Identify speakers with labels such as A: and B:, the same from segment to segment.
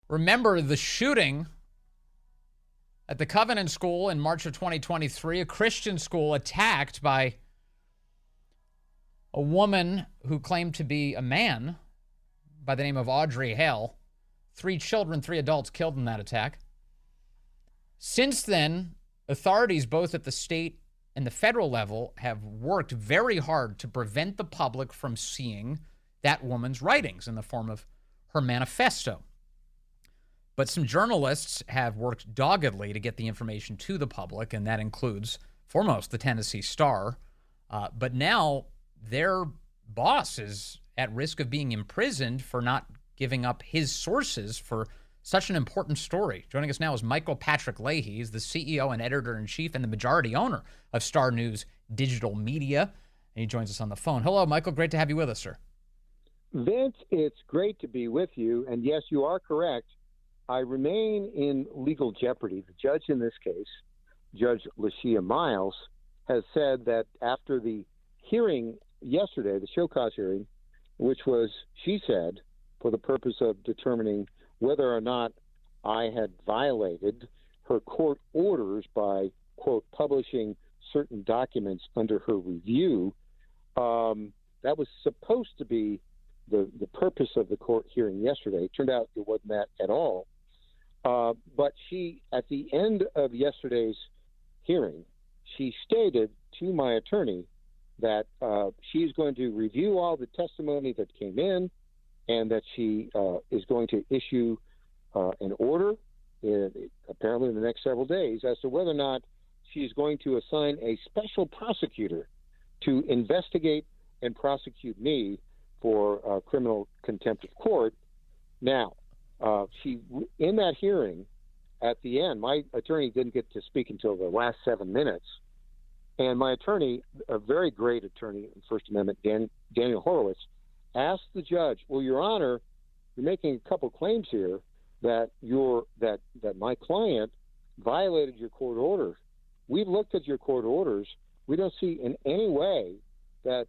A: remember the shooting at the Covenant School in March of 2023, a Christian school attacked by a woman who claimed to be a man by the name of Audrey Hale. 3 children, 3 adults killed in that attack. Since then, authorities both at the state and the federal level have worked very hard to prevent the public from seeing that woman's writings in the form of her manifesto. But some journalists have worked doggedly to get the information to the public, and that includes, foremost, the Tennessee Star. But now their boss is at risk of being imprisoned for not giving up his sources for such an important story. Joining us now is Michael Patrick Leahy. He's the CEO and editor-in-chief and the majority owner of Star News Digital Media. And he joins us on the phone. Hello, Michael. Great to have you with us, sir.
B: Vince, it's great to be with you. And yes, you are correct. I remain in legal jeopardy. The judge in this case, Judge Lashia Miles, has said that after the hearing yesterday, the show cause hearing, which was, she said, for the purpose of determining whether or not I had violated her court orders by, quote, publishing certain documents under her review, that was supposed to be the purpose of the court hearing yesterday. It turned out it wasn't that at all. But she, at the end of yesterday's hearing, she stated to my attorney that she's going to review all the testimony that came in and that she is going to issue an order, apparently in the next several days, as to whether or not she's going to assign a special prosecutor to investigate and prosecute me for criminal contempt of court. Now, she, in that hearing, at the end, my attorney didn't get to speak until the last 7 minutes. And my attorney, a very great attorney in First Amendment, Daniel Horowitz, asked the judge, well, Your Honor, you're making a couple claims here that that my client violated your court order. We've looked at your court orders. We don't see in any way that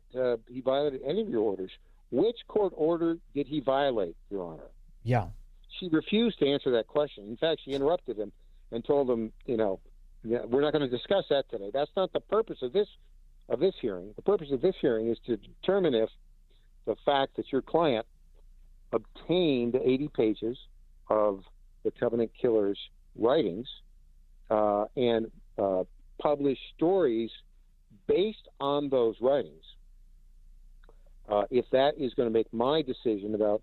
B: he violated any of your orders. Which court order did he violate, Your Honor?
A: Yeah.
B: She refused to answer that question. In fact, she interrupted him and told him, we're not going to discuss that today. That's not the purpose of this hearing. The purpose of this hearing is to determine if the fact that your client obtained 80 pages of the Covenant Killer's writings and published stories based on those writings, if that is going to make my decision about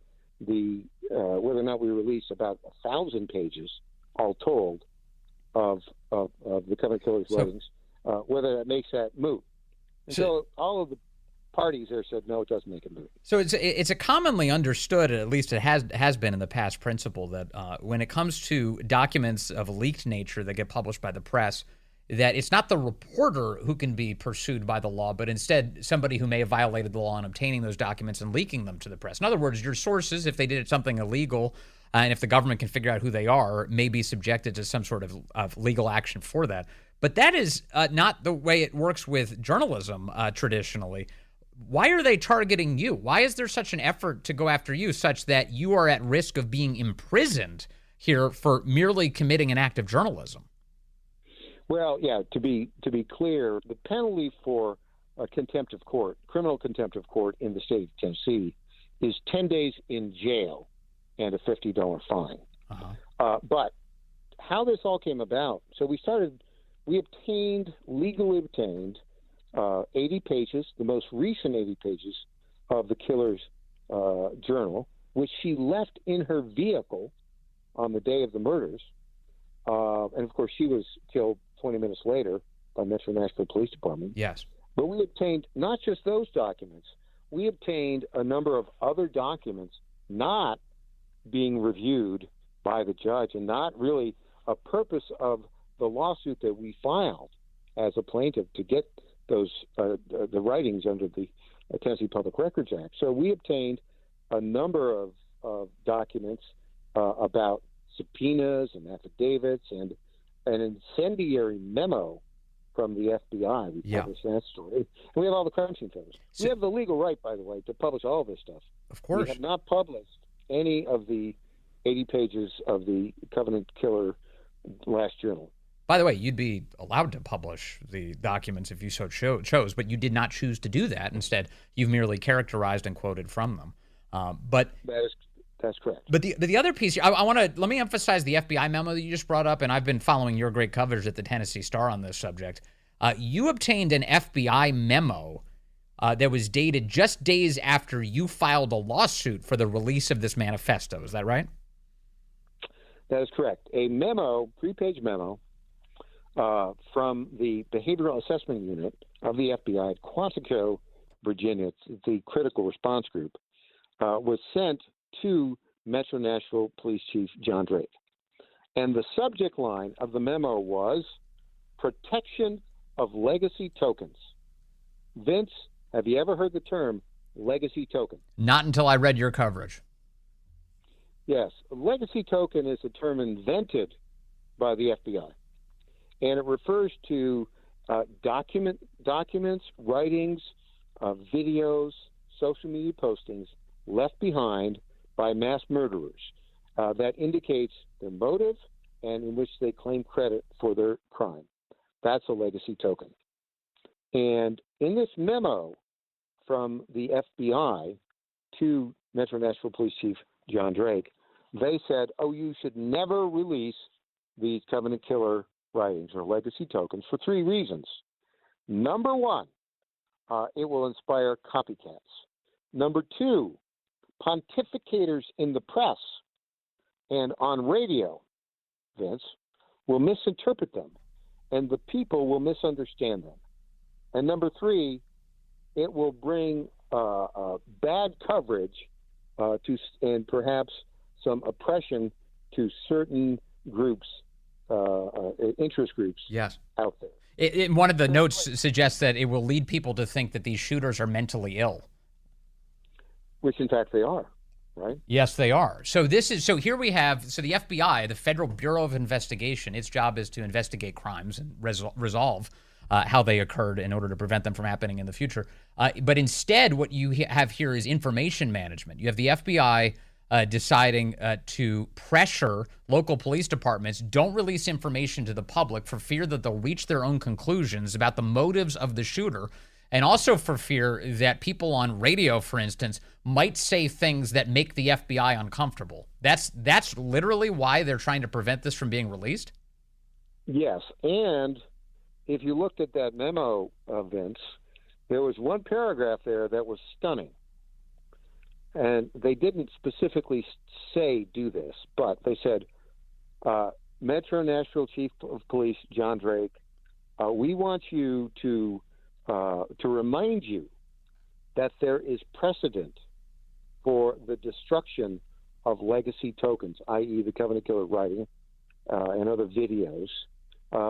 B: whether or not we release about 1,000 pages, all told, of the Covenant Killer's writings, whether that makes that moot. And so all of the parties there said, no, it doesn't make it moot.
A: So it's a commonly understood, at least it has been in the past, principle that when it comes to documents of a leaked nature that get published by the press, that it's not the reporter who can be pursued by the law, but instead somebody who may have violated the law in obtaining those documents and leaking them to the press. In other words, your sources, if they did something illegal, and if the government can figure out who they are, may be subjected to some sort of legal action for that. But that is not the way it works with journalism traditionally. Why are they targeting you? Why is there such an effort to go after you such that you are at risk of being imprisoned here for merely committing an act of journalism?
B: Well, yeah, to be clear, the penalty for contempt of court, criminal contempt of court in the state of Tennessee is 10 days in jail and a $50 fine. But how this all came about, so we legally obtained 80 pages, the most recent 80 pages of the killer's journal, which she left in her vehicle on the day of the murders. And, of course, she was killed 20 minutes later by Metro Nashville Police Department.
A: Yes.
B: But we obtained not just those documents. We obtained a number of other documents not being reviewed by the judge and not really a purpose of the lawsuit that we filed as a plaintiff to get those the writings under the Tennessee Public Records Act. So we obtained a number of documents about subpoenas and affidavits and an incendiary memo from the FBI. We published that story. And we have all the crime scene photos. We have the legal right, by the way, to publish all this stuff.
A: Of course.
B: We have not published any of the 80 pages of the Covenant Killer last journal.
A: By the way, you'd be allowed to publish the documents if you so chose, but you did not choose to do that. Instead, you've merely characterized and quoted from them. But
B: that's correct.
A: But the other piece, let me emphasize the FBI memo that you just brought up, and I've been following your great coverage at the Tennessee Star on this subject. You obtained an FBI memo that was dated just days after you filed a lawsuit for the release of this manifesto. Is that right?
B: That is correct. A memo, 3-page memo, from the Behavioral Assessment Unit of the FBI at Quantico, Virginia, the Critical Response Group, was sent to Metro Nashville Police Chief John Drake. And the subject line of the memo was protection of legacy tokens. Vince, have you ever heard the term legacy token?
A: Not until I read your coverage.
B: Yes. A legacy token is a term invented by the FBI. And it refers to documents, writings, videos, social media postings left behind by mass murderers that indicates their motive and in which they claim credit for their crime. That's a legacy token. And in this memo from the FBI to Metro Nashville Police Chief John Drake, they said, you should never release these Covenant Killer writings or legacy tokens for 3 reasons. Number 1, it will inspire copycats. Number 2, pontificators in the press and on radio, Vince, will misinterpret them, and the people will misunderstand them. And number 3, it will bring bad coverage and perhaps some oppression to certain groups, interest groups out there.
A: One of the notes suggests that it will lead people to think that these shooters are mentally ill.
B: Which, in fact, they are, right?
A: Yes, they are. So here we have the FBI, the Federal Bureau of Investigation, its job is to investigate crimes and resolve how they occurred in order to prevent them from happening in the future. But instead, what you have here is information management. You have the FBI deciding to pressure local police departments, don't release information to the public for fear that they'll reach their own conclusions about the motives of the shooter, and also for fear that people on radio, for instance, might say things that make the FBI uncomfortable. That's literally why they're trying to prevent this from being released?
B: Yes, and if you looked at that memo, Vince, there was one paragraph there that was stunning. And they didn't specifically say do this, but they said, Metro Nashville Chief of Police John Drake, we want you to remind you that there is precedent for the destruction of legacy tokens, i.e. the Covenant Killer writing and other videos,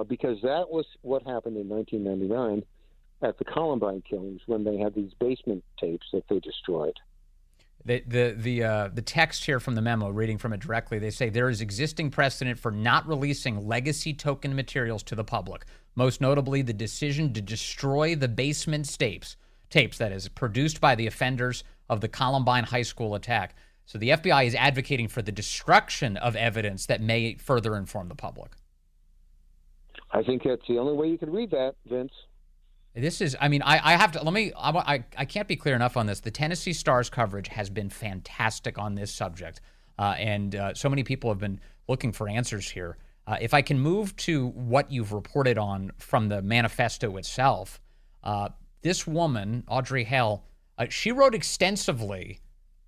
B: because that was what happened in 1999 at the Columbine killings when they had these basement tapes that they destroyed.
A: The text here from the memo, reading from it directly, they say there is existing precedent for not releasing legacy token materials to the public, most notably the decision to destroy the basement tapes that is produced by the offenders of the Columbine High School attack. So the FBI is advocating for the destruction of evidence that may further inform the public.
B: I think that's the only way you can read that, Vince.
A: This is, I have to, I can't be clear enough on this. The Tennessee Star's coverage has been fantastic on this subject, and so many people have been looking for answers here. If I can move to what you've reported on from the manifesto itself, this woman, Audrey Hale, she wrote extensively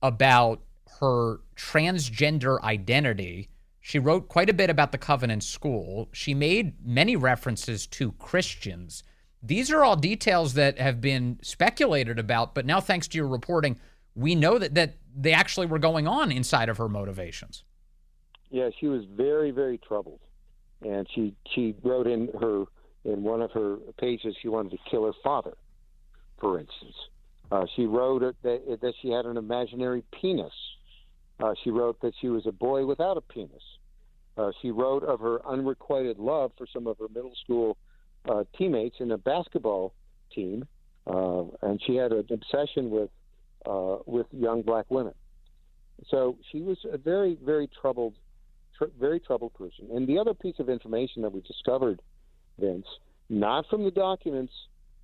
A: about her transgender identity. She wrote quite a bit about the Covenant School. She made many references to Christians. These are all details that have been speculated about, but now thanks to your reporting, we know that they actually were going on inside of her motivations.
B: Yeah, she was very, very troubled. And she wrote in one of her pages she wanted to kill her father, for instance. She wrote that she had an imaginary penis. She wrote that she was a boy without a penis. She wrote of her unrequited love for some of her middle school teammates in a basketball team, and she had an obsession with young black women. So she was a very, very troubled person. And the other piece of information that we discovered, Vince, not from the documents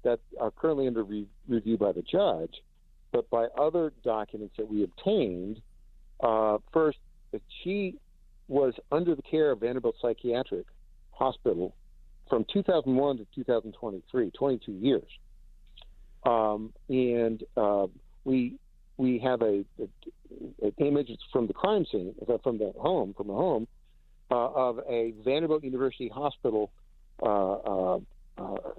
B: that are currently under review by the judge, but by other documents that we obtained, first, that she was under the care of Vanderbilt Psychiatric Hospital from 2001 to 2023, 22 years. We have an image from the crime scene, from the home, of a Vanderbilt University Hospital,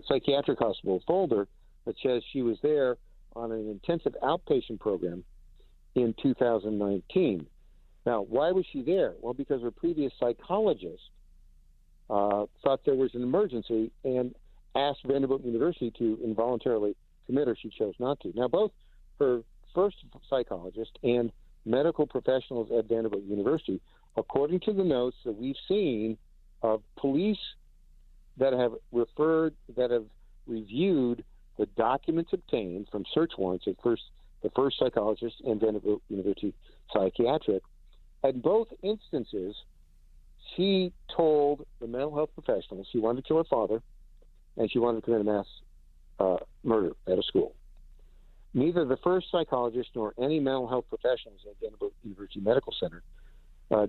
B: psychiatric hospital folder that says she was there on an intensive outpatient program in 2019. Now, why was she there? Well, because her previous psychologist thought there was an emergency and asked Vanderbilt University to involuntarily commit her. She chose not to. Now, both her first psychologist and medical professionals at Vanderbilt University, according to the notes that we've seen of police that have reviewed the documents obtained from search warrants at the first psychologist and Vanderbilt University Psychiatric, in both instances, she told the mental health professionals she wanted to kill her father and she wanted to commit a mass murder at a school. Neither the first psychologist nor any mental health professionals at Vanderbilt University Medical Center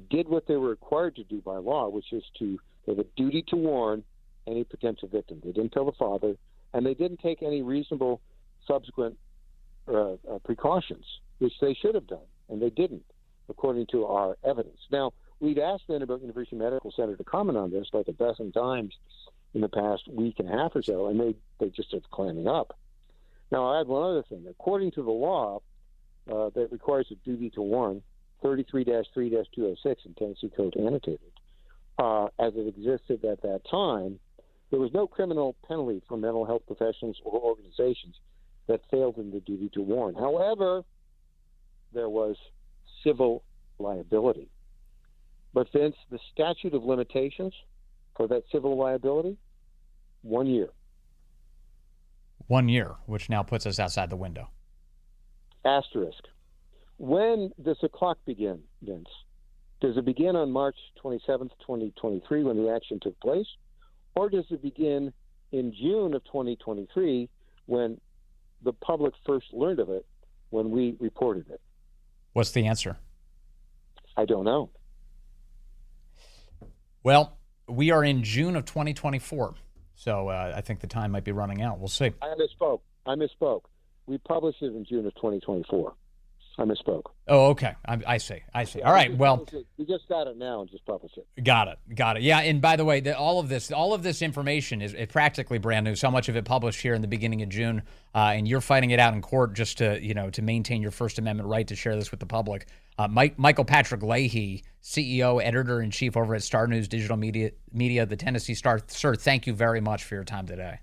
B: did what they were required to do by law, which is they have a duty to warn any potential victim. They didn't tell the father, and they didn't take any reasonable subsequent precautions, which they should have done, and they didn't, according to our evidence. Now, we'd asked Vanderbilt University Medical Center to comment on this like a dozen times in the past week and a half or so, and they just started clamming up. Now, I add one other thing. According to the law that requires a duty to warn, 33-3-206 in Tennessee Code annotated, as it existed at that time, there was no criminal penalty for mental health professionals or organizations that failed in the duty to warn. However, there was civil liability. But, Vince, the statute of limitations for that civil liability, 1 year.
A: 1 year, which now puts us outside the window.
B: Asterisk. When does the clock begin, Vince? Does it begin on March 27th, 2023, when the action took place? Or does it begin in June of 2023 when the public first learned of it, when we reported it?
A: What's the answer?
B: I don't know.
A: Well, we are in June of 2024, so I think the time might be running out. We'll see.
B: I misspoke. We published it in June of 2024. I misspoke.
A: Oh, okay. I see. All right. Well,
B: we just got it now and just published it.
A: Got it. Yeah. And by the way, all of this information is practically brand new. So much of it published here in the beginning of June, and you're fighting it out in court just to maintain your First Amendment right to share this with the public. Michael Patrick Leahy, CEO, editor in chief over at Star News Digital Media, the Tennessee Star. Sir, thank you very much for your time today.